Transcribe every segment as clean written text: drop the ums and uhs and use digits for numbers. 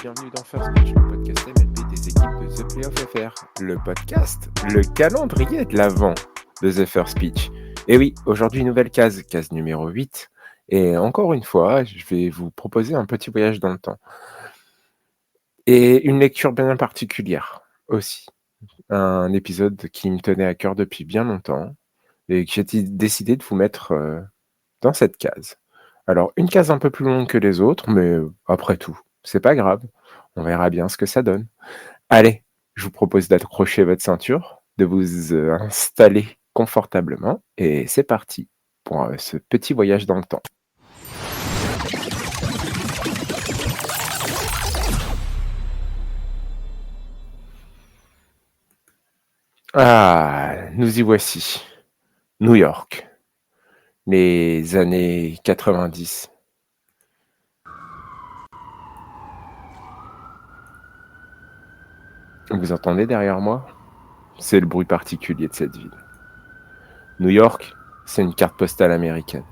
bienvenue dans First Pitch, le podcast MLB des équipes de The Playoff FR. Le podcast, le calendrier de l'avant de The First Pitch. Et oui, aujourd'hui, nouvelle case numéro 8. Et encore une fois, je vais vous proposer un petit voyage dans le temps. Et une lecture bien particulière aussi. Un épisode qui me tenait à cœur depuis bien longtemps et que j'ai décidé de vous mettre dans cette case. Alors, une case un peu plus longue que les autres, mais après tout, c'est pas grave. On verra bien ce que ça donne. Allez, je vous propose d'accrocher votre ceinture, de vous installer confortablement, et c'est parti pour ce petit voyage dans le temps. Ah, nous y voici. New York. Les années 90. Vous entendez derrière moi? C'est le bruit particulier de cette ville. New York, c'est une carte postale américaine.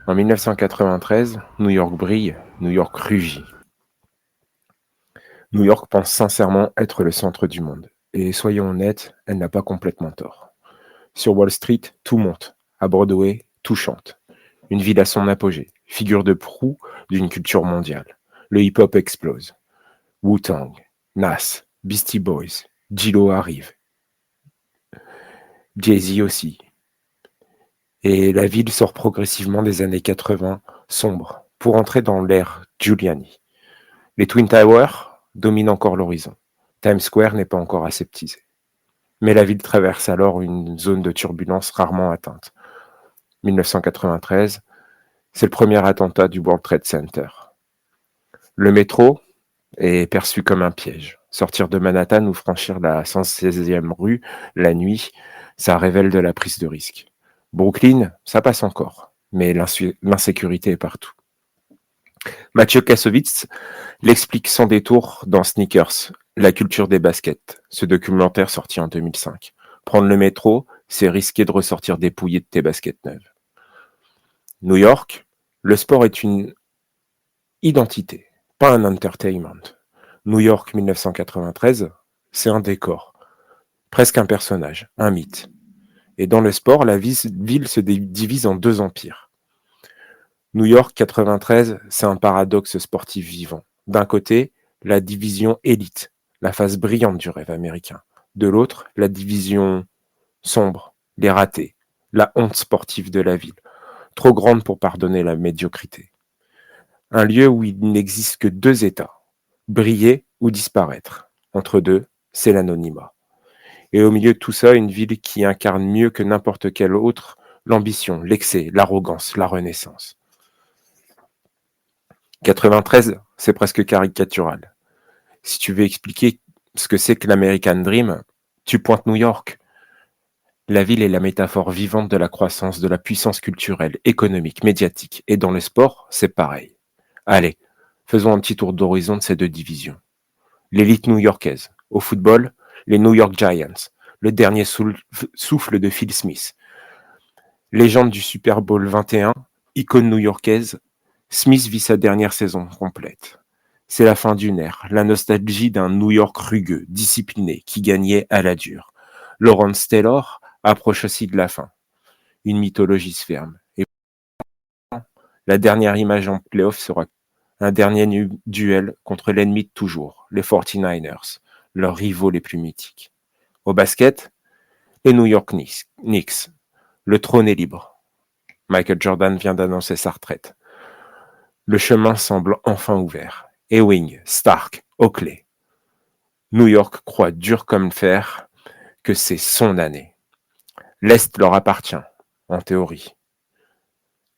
En 1993, New York brille, New York rugit. New York pense sincèrement être le centre du monde. Et soyons honnêtes, elle n'a pas complètement tort. Sur Wall Street, tout monte. À Broadway, tout chante. Une ville à son apogée, figure de proue d'une culture mondiale. Le hip-hop explose. Wu-Tang, Nas, Beastie Boys, J-Lo arrive. Jay-Z aussi. Et la ville sort progressivement des années 80, sombre, pour entrer dans l'ère Giuliani. Les Twin Towers dominent encore l'horizon. Times Square n'est pas encore aseptisé. Mais la ville traverse alors une zone de turbulence rarement atteinte. 1993, c'est le premier attentat du World Trade Center. Le métro est perçu comme un piège. Sortir de Manhattan ou franchir la 116e rue la nuit, ça révèle de la prise de risque. Brooklyn, ça passe encore, mais l'insécurité est partout. Mathieu Kassovitz l'explique sans détour dans Sneakers, la culture des baskets, ce documentaire sorti en 2005. Prendre le métro, c'est risquer de ressortir dépouillé de tes baskets neuves. New York, le sport est une identité, pas un entertainment. New York 1993, c'est un décor, presque un personnage, un mythe. Et dans le sport, la ville se divise en deux empires. New York 93, c'est un paradoxe sportif vivant. D'un côté, la division élite, la face brillante du rêve américain. De l'autre, la division sombre, les ratés, la honte sportive de la ville, trop grande pour pardonner la médiocrité. Un lieu où il n'existe que deux états, briller ou disparaître. Entre deux, c'est l'anonymat. Et au milieu de tout ça, une ville qui incarne mieux que n'importe quelle autre l'ambition, l'excès, l'arrogance, la renaissance. 93, c'est presque caricatural. Si tu veux expliquer ce que c'est que l'American Dream, tu pointes New York. La ville est la métaphore vivante de la croissance, de la puissance culturelle, économique, médiatique. Et dans le sport, c'est pareil. Allez, faisons un petit tour d'horizon de ces deux divisions. L'élite new-yorkaise. Au football, les New York Giants. Le dernier souffle de Phil Smith. Légende du Super Bowl 21, icône new-yorkaise, Smith vit sa dernière saison complète. C'est la fin d'une ère, la nostalgie d'un New York rugueux, discipliné, qui gagnait à la dure. Lawrence Taylor approche aussi de la fin. Une mythologie se ferme. Et la dernière image en playoff sera un dernier duel contre l'ennemi de toujours, les 49ers, leurs rivaux les plus mythiques. Au basket, les New York Knicks. Le trône est libre. Michael Jordan vient d'annoncer sa retraite. Le chemin semble enfin ouvert. Ewing, Stark, Oakley. New York croit dur comme fer que c'est son année. L'Est leur appartient, en théorie.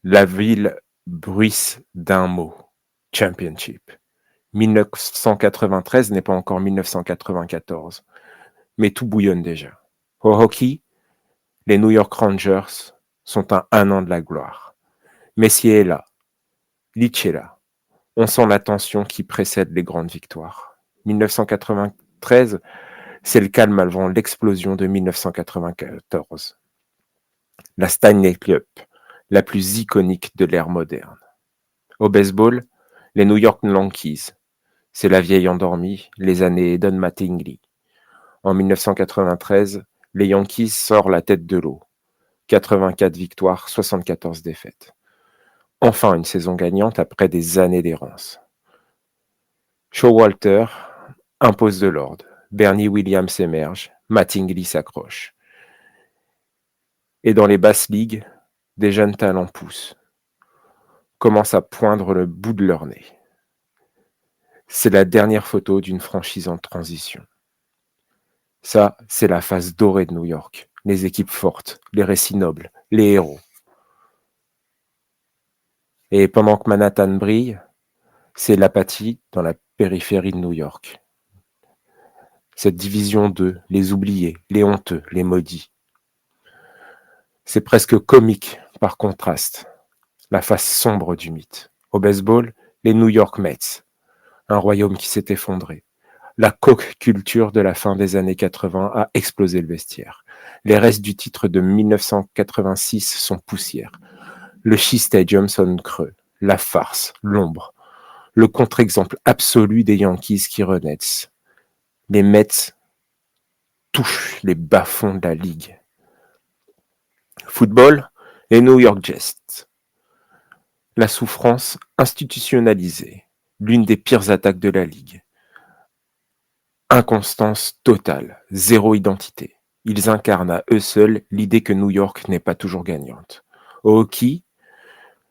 La ville bruisse d'un mot. Championship. 1993 n'est pas encore 1994, mais tout bouillonne déjà. Au hockey, les New York Rangers sont à un an de la gloire. Messier est là, Leach est là. On sent la tension qui précède les grandes victoires. 1993, c'est le calme avant l'explosion de 1994. La Stanley Cup, la plus iconique de l'ère moderne. Au baseball, Les New York Yankees, c'est la vieille endormie, les années Don Mattingly. En 1993, les Yankees sortent la tête de l'eau. 84 victoires, 74 défaites. Enfin une saison gagnante après des années d'errance. Showalter impose de l'ordre. Bernie Williams émerge. Mattingly s'accroche. Et dans les basses ligues, des jeunes talents poussent, commencent à poindre le bout de leur nez. C'est la dernière photo d'une franchise en transition. Ça, c'est la face dorée de New York. Les équipes fortes, les récits nobles, les héros. Et pendant que Manhattan brille, c'est l'apathie dans la périphérie de New York. Cette division d'eux, les oubliés, les honteux, les maudits. C'est presque comique par contraste, la face sombre du mythe. Au baseball, les New York Mets, un royaume qui s'est effondré. La coke culture de la fin des années 80 a explosé le vestiaire. Les restes du titre de 1986 sont poussière. Le Shea Stadium sonne creux. La farce, l'ombre. Le contre-exemple absolu des Yankees qui renaissent. Les Mets touchent les bas-fonds de la ligue. Football, les New York Jets. La souffrance institutionnalisée. L'une des pires attaques de la ligue. Inconstance totale, zéro identité. Ils incarnent à eux seuls l'idée que New York n'est pas toujours gagnante. Au hockey,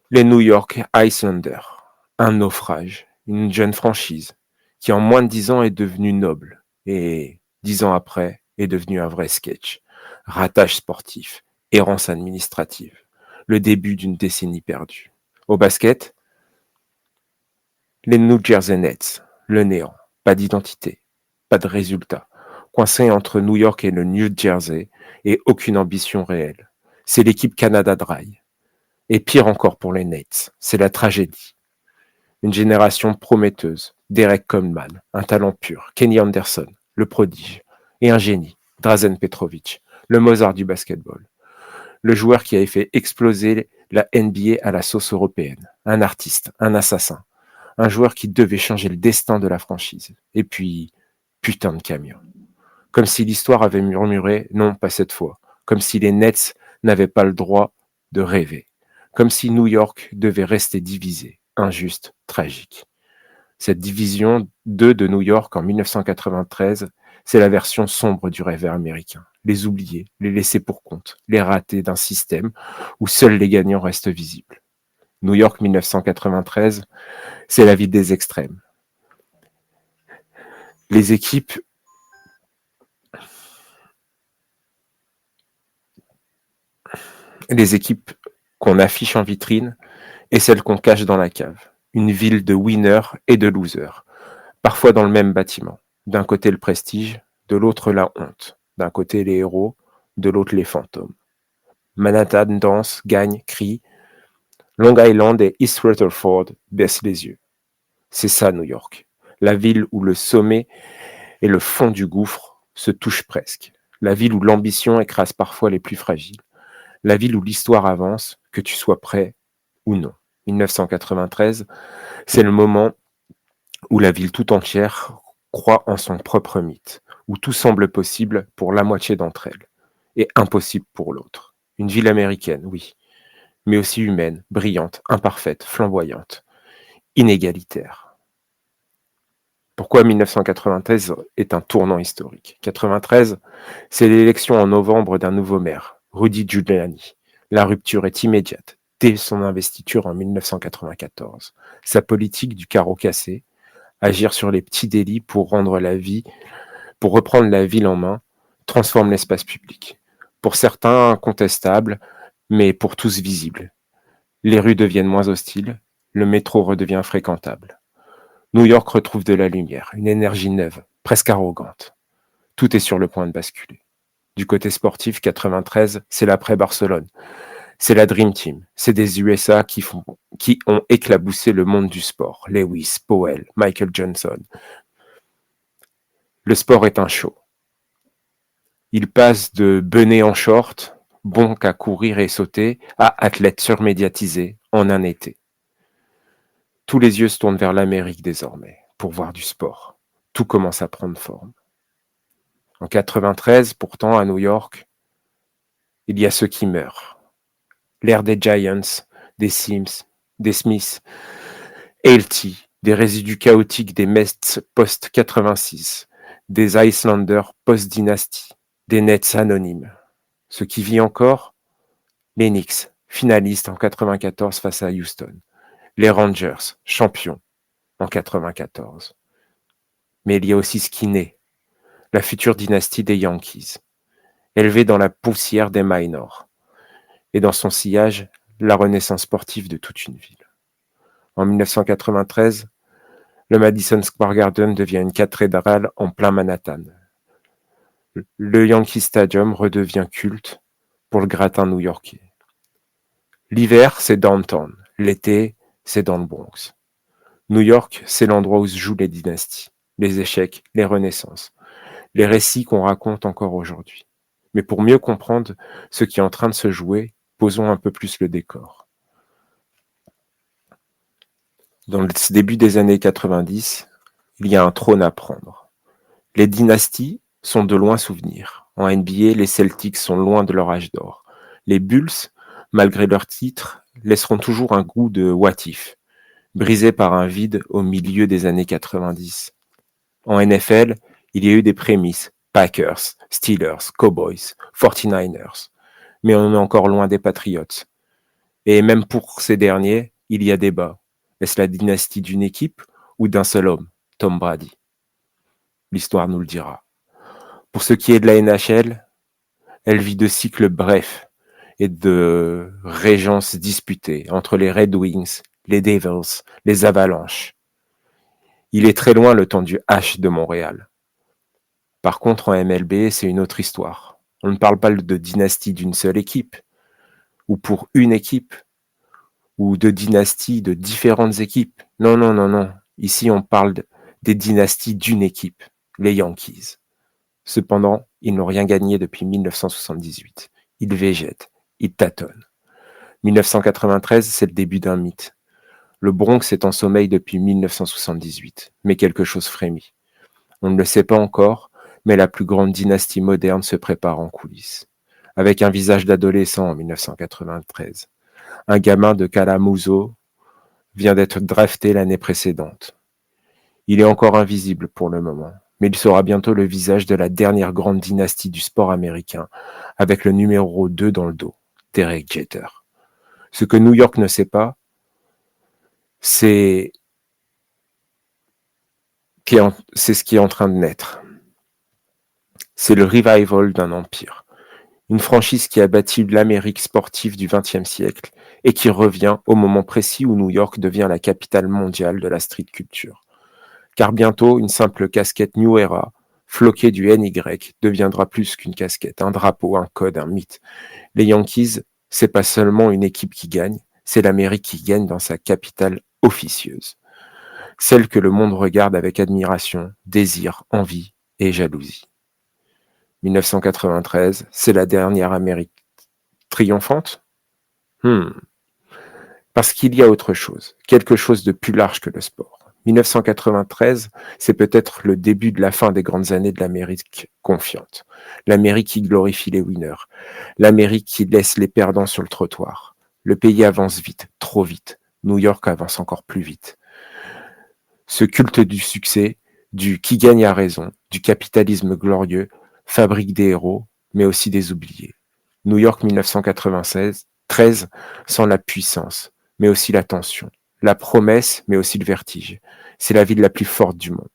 les New York Islanders, un naufrage, une jeune franchise qui en moins de 10 ans est devenue noble et 10 ans après est devenue un vrai sketch. Ratage sportif, errance administrative, le début d'une décennie perdue. Au basket, les New Jersey Nets, le néant, pas d'identité, pas de résultat, coincé entre New York et le New Jersey et aucune ambition réelle. C'est l'équipe Canada Dry. Et pire encore pour les Nets, c'est la tragédie. Une génération prometteuse, Derek Coleman, un talent pur, Kenny Anderson, le prodige, et un génie, Drazen Petrovic, le Mozart du basketball. Le joueur qui avait fait exploser la NBA à la sauce européenne, un artiste, un assassin, un joueur qui devait changer le destin de la franchise. Et puis, putain de camion. Comme si l'histoire avait murmuré, non, pas cette fois. Comme si les Nets n'avaient pas le droit de rêver. Comme si New York devait rester divisé, injuste, tragique. Cette division 2 de New York en 1993, c'est la version sombre du rêve américain. Les oubliés, les laissés pour compte, les ratés d'un système où seuls les gagnants restent visibles. New York 1993, c'est la ville des extrêmes. Les équipes qu'on affiche en vitrine et celles qu'on cache dans la cave. Une ville de winners et de losers, parfois dans le même bâtiment. D'un côté le prestige, de l'autre la honte. D'un côté les héros, de l'autre les fantômes. Manhattan danse, gagne, crie. Long Island et East Rutherford baissent les yeux. C'est ça New York. La ville où le sommet et le fond du gouffre se touchent presque. La ville où l'ambition écrase parfois les plus fragiles. La ville où l'histoire avance, que tu sois prêt ou non. 1993, c'est le moment où la ville tout entière croit en son propre mythe, où tout semble possible pour la moitié d'entre elles, et impossible pour l'autre. Une ville américaine, oui, mais aussi humaine, brillante, imparfaite, flamboyante, inégalitaire. Pourquoi 1993 est un tournant historique? 93, c'est l'élection en novembre d'un nouveau maire, Rudy Giuliani. La rupture est immédiate, dès son investiture en 1994. Sa politique du carreau cassé, agir sur les petits délits pour reprendre la ville en main, transforme l'espace public. Pour certains incontestable, mais pour tous visible. Les rues deviennent moins hostiles, le métro redevient fréquentable. New York retrouve de la lumière, une énergie neuve, presque arrogante. Tout est sur le point de basculer. Du côté sportif, 93, c'est l'après-Barcelone. C'est la Dream Team. C'est des USA qui ont éclaboussé le monde du sport. Lewis, Powell, Michael Johnson. Le sport est un show. Il passe de benet en short, bon qu'à courir et sauter, à athlète surmédiatisé en un été. Tous les yeux se tournent vers l'Amérique désormais, pour voir du sport. Tout commence à prendre forme. En 93, pourtant, à New York, il y a ceux qui meurent. L'ère des Giants, des Sims, des Smiths, Ailty, des résidus chaotiques des Mets post-86, des Islanders post-dynastie, des Nets anonymes. Ce qui vit encore, les Knicks, finalistes en 94 face à Houston. Les Rangers, champions en 94. Mais il y a aussi ce qui naît, la future dynastie des Yankees, élevée dans la poussière des minors, et dans son sillage, la renaissance sportive de toute une ville. En 1993, le Madison Square Garden devient une cathédrale en plein Manhattan. Le Yankee Stadium redevient culte pour le gratin new-yorkais. L'hiver, c'est downtown. L'été, c'est dans le Bronx. New York, c'est l'endroit où se jouent les dynasties, les échecs, les renaissances, les récits qu'on raconte encore aujourd'hui. Mais pour mieux comprendre ce qui est en train de se jouer, posons un peu plus le décor. Dans le début des années 90, il y a un trône à prendre. Les dynasties sont de loin souvenirs. En NBA, les Celtics sont loin de leur âge d'or. Les Bulls, malgré leur titre, laisseront toujours un goût de what if, brisé par un vide au milieu des années 90. En NFL, il y a eu des prémices, Packers, Steelers, Cowboys, 49ers, mais on est encore loin des Patriots. Et même pour ces derniers, il y a débat. Est-ce la dynastie d'une équipe ou d'un seul homme, Tom Brady? L'histoire nous le dira. Pour ce qui est de la NHL, elle vit de cycles brefs et de régences disputées entre les Red Wings, les Devils, les Avalanches. Il est très loin le temps du H de Montréal. Par contre, en MLB, c'est une autre histoire. On ne parle pas de dynastie d'une seule équipe, ou pour une équipe, ou de dynastie de différentes équipes. Non, non, non, non. Ici, on parle des dynasties d'une équipe, les Yankees. Cependant, ils n'ont rien gagné depuis 1978. Ils végètent, ils tâtonnent. 1993, c'est le début d'un mythe. Le Bronx est en sommeil depuis 1978, mais quelque chose frémit. On ne le sait pas encore, mais la plus grande dynastie moderne se prépare en coulisses. Avec un visage d'adolescent en 1993. Un gamin de Kalamazoo vient d'être drafté l'année précédente. Il est encore invisible pour le moment, mais il sera bientôt le visage de la dernière grande dynastie du sport américain, avec le numéro 2 dans le dos, Derek Jeter. Ce que New York ne sait pas, c'est ce qui est en train de naître. C'est le revival d'un empire. Une franchise qui a bâti l'Amérique sportive du XXe siècle et qui revient au moment précis où New York devient la capitale mondiale de la street culture. Car bientôt, une simple casquette New Era, floquée du NY, deviendra plus qu'une casquette, un drapeau, un code, un mythe. Les Yankees, c'est pas seulement une équipe qui gagne, c'est l'Amérique qui gagne dans sa capitale officieuse. Celle que le monde regarde avec admiration, désir, envie et jalousie. 1993, c'est la dernière Amérique triomphante? Parce qu'il y a autre chose, quelque chose de plus large que le sport. 1993, c'est peut-être le début de la fin des grandes années de l'Amérique confiante. L'Amérique qui glorifie les winners. L'Amérique qui laisse les perdants sur le trottoir. Le pays avance vite, trop vite. New York avance encore plus vite. Ce culte du succès, du qui gagne a raison, du capitalisme glorieux, fabrique des héros, mais aussi des oubliés. New York 1996, 13, sent la puissance, mais aussi la tension, la promesse, mais aussi le vertige. C'est la ville la plus forte du monde,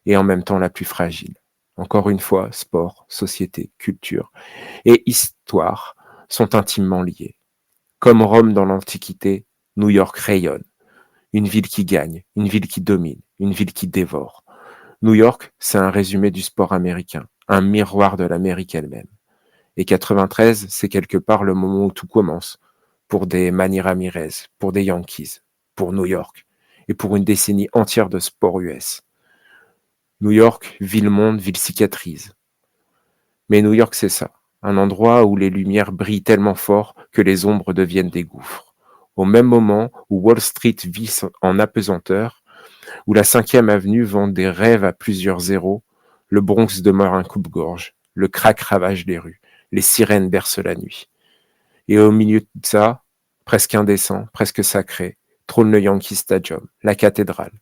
et en même temps la plus fragile. Encore une fois, sport, société, culture et histoire sont intimement liés. Comme Rome dans l'Antiquité, New York rayonne. Une ville qui gagne, une ville qui domine, une ville qui dévore. New York, c'est un résumé du sport américain, un miroir de l'Amérique elle-même. Et 93, c'est quelque part le moment où tout commence, pour des Manny Ramirez, pour des Yankees, pour New York, et pour une décennie entière de sport US. New York, ville-monde, ville cicatrise. Mais New York, c'est ça, un endroit où les lumières brillent tellement fort que les ombres deviennent des gouffres, Au même moment où Wall Street vit en apesanteur, où la 5e avenue vend des rêves à plusieurs zéros, le Bronx demeure un coupe-gorge. Le crack ravage les rues. Les sirènes bercent la nuit. Et au milieu de ça, presque indécent, presque sacré, trône le Yankee Stadium, la cathédrale.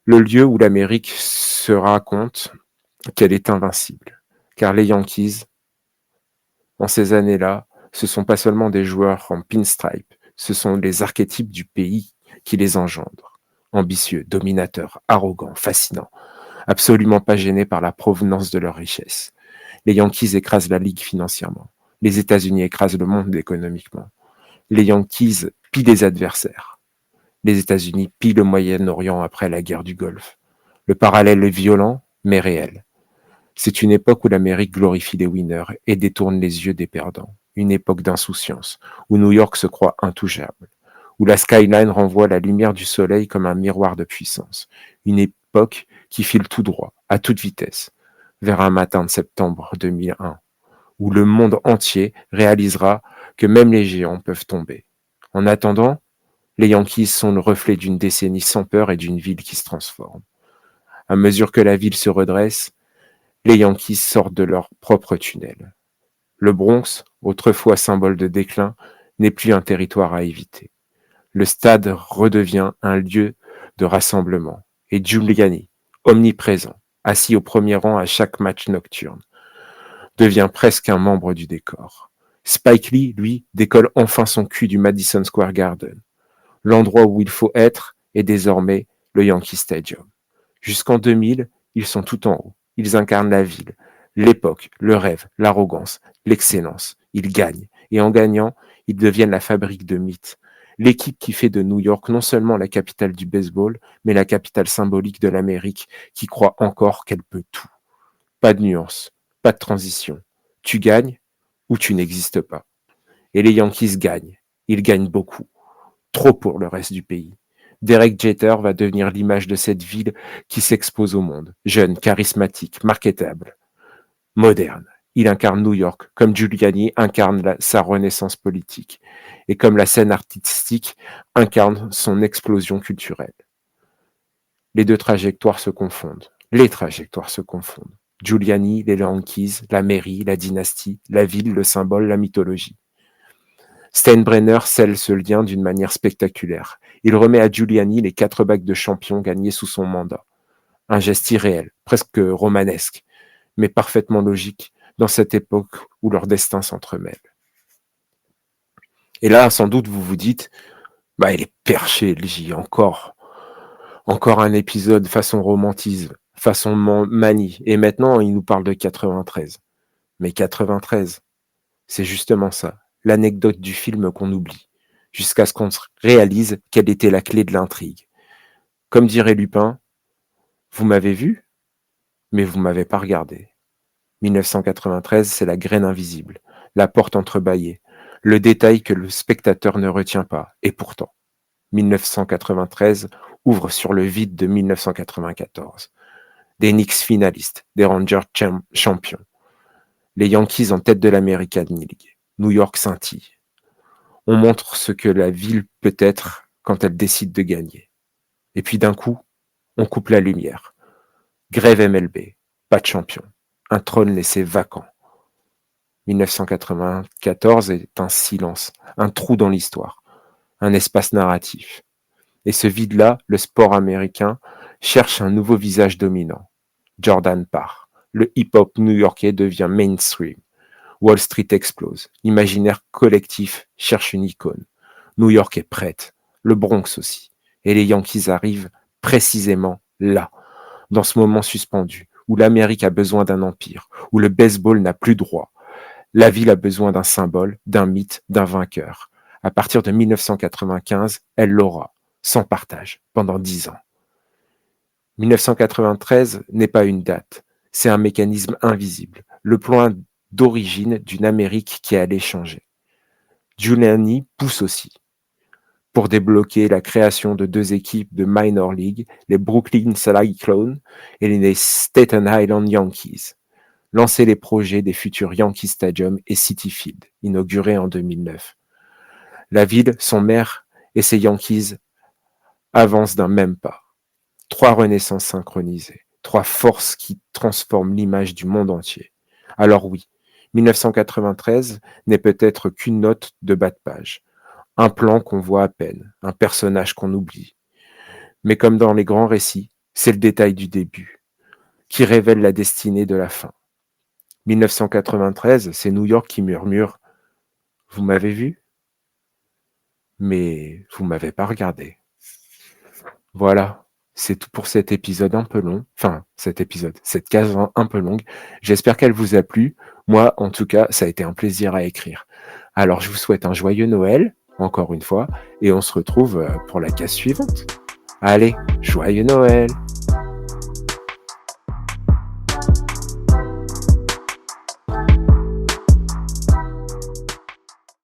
Le lieu où l'Amérique se raconte qu'elle est invincible. Car les Yankees, en ces années-là, ce sont pas seulement des joueurs en pinstripe, ce sont les archétypes du pays qui les engendrent. Ambitieux, dominateurs, arrogants, fascinants, absolument pas gênés par la provenance de leur richesse. Les Yankees écrasent la Ligue financièrement. Les États-Unis écrasent le monde économiquement. Les Yankees pillent les adversaires. Les États-Unis pillent le Moyen-Orient après la guerre du Golfe. Le parallèle est violent, mais réel. C'est une époque où l'Amérique glorifie les winners et détourne les yeux des perdants. Une époque d'insouciance, où New York se croit intouchable, où la skyline renvoie la lumière du soleil comme un miroir de puissance. Une époque qui file tout droit, à toute vitesse, vers un matin de septembre 2001, où le monde entier réalisera que même les géants peuvent tomber. En attendant, les Yankees sont le reflet d'une décennie sans peur et d'une ville qui se transforme. À mesure que la ville se redresse, les Yankees sortent de leur propre tunnel. Le Bronx, autrefois symbole de déclin, n'est plus un territoire à éviter. Le stade redevient un lieu de rassemblement. Et Giuliani, omniprésent, assis au premier rang à chaque match nocturne, devient presque un membre du décor. Spike Lee, lui, décolle enfin son cul du Madison Square Garden. L'endroit où il faut être est désormais le Yankee Stadium. Jusqu'en 2000, ils sont tout en haut. Ils incarnent la ville, l'époque, le rêve, l'arrogance, l'excellence. Ils gagnent. Et en gagnant, ils deviennent la fabrique de mythes. L'équipe qui fait de New York non seulement la capitale du baseball, mais la capitale symbolique de l'Amérique qui croit encore qu'elle peut tout. Pas de nuance, pas de transition. Tu gagnes ou tu n'existes pas. Et les Yankees gagnent. Ils gagnent beaucoup. Trop pour le reste du pays. Derek Jeter va devenir l'image de cette ville qui s'expose au monde. Jeune, charismatique, marketable, moderne. Il incarne New York, comme Giuliani incarne sa renaissance politique, et comme la scène artistique incarne son explosion culturelle. Les deux trajectoires se confondent. Les trajectoires se confondent. Giuliani, les Yankees, la mairie, la dynastie, la ville, le symbole, la mythologie. Steinbrenner scelle ce lien d'une manière spectaculaire. Il remet à Giuliani les 4 bagues de champion gagnés sous son mandat. Un geste irréel, presque romanesque, mais parfaitement logique dans cette époque où leurs destins s'entremêlent. Et là, sans doute, vous vous dites, il est perché, le J, encore un épisode façon romantisme, façon manie. Et maintenant, il nous parle de 93. Mais 93, c'est justement ça, l'anecdote du film qu'on oublie, jusqu'à ce qu'on réalise quelle était la clé de l'intrigue. Comme dirait Lupin, vous m'avez vu, mais vous m'avez pas regardé. 1993, c'est la graine invisible, la porte entrebâillée, le détail que le spectateur ne retient pas. Et pourtant, 1993 ouvre sur le vide de 1994. Des Knicks finalistes, des Rangers champions, les Yankees en tête de l'American League. New York scintille. On montre ce que la ville peut être quand elle décide de gagner. Et puis d'un coup, on coupe la lumière. Grève MLB, pas de champion. Un trône laissé vacant. 1994 est un silence, un trou dans l'histoire, un espace narratif. Et ce vide-là, le sport américain cherche un nouveau visage dominant. Jordan part. Le hip-hop new-yorkais devient mainstream. Wall Street explose. L'imaginaire collectif cherche une icône. New York est prête. Le Bronx aussi. Et les Yankees arrivent précisément là, dans ce moment suspendu, où l'Amérique a besoin d'un empire, où le baseball n'a plus droit. La ville a besoin d'un symbole, d'un mythe, d'un vainqueur. À partir de 1995, elle l'aura, sans partage, pendant 10 ans. 1993 n'est pas une date, c'est un mécanisme invisible, le plan d'origine d'une Amérique qui allait changer. Giuliani pousse aussi pour débloquer la création de 2 équipes de Minor League, les Brooklyn Cyclones et les Staten Island Yankees. Lancer les projets des futurs Yankee Stadium et Citi Field, inaugurés en 2009. La ville, son maire et ses Yankees avancent d'un même pas. 3 renaissances synchronisées, 3 forces qui transforment l'image du monde entier. Alors oui, 1993 n'est peut-être qu'une note de bas de page, un plan qu'on voit à peine, un personnage qu'on oublie. Mais comme dans les grands récits, c'est le détail du début qui révèle la destinée de la fin. 1993, c'est New York qui murmure « Vous m'avez vu, mais vous m'avez pas regardé ». Voilà, c'est tout pour cet épisode un peu long. Enfin, cette case un peu longue. J'espère qu'elle vous a plu. Moi, en tout cas, ça a été un plaisir à écrire. Alors, je vous souhaite un joyeux Noël, encore une fois, et on se retrouve pour la case suivante. Allez, joyeux Noël!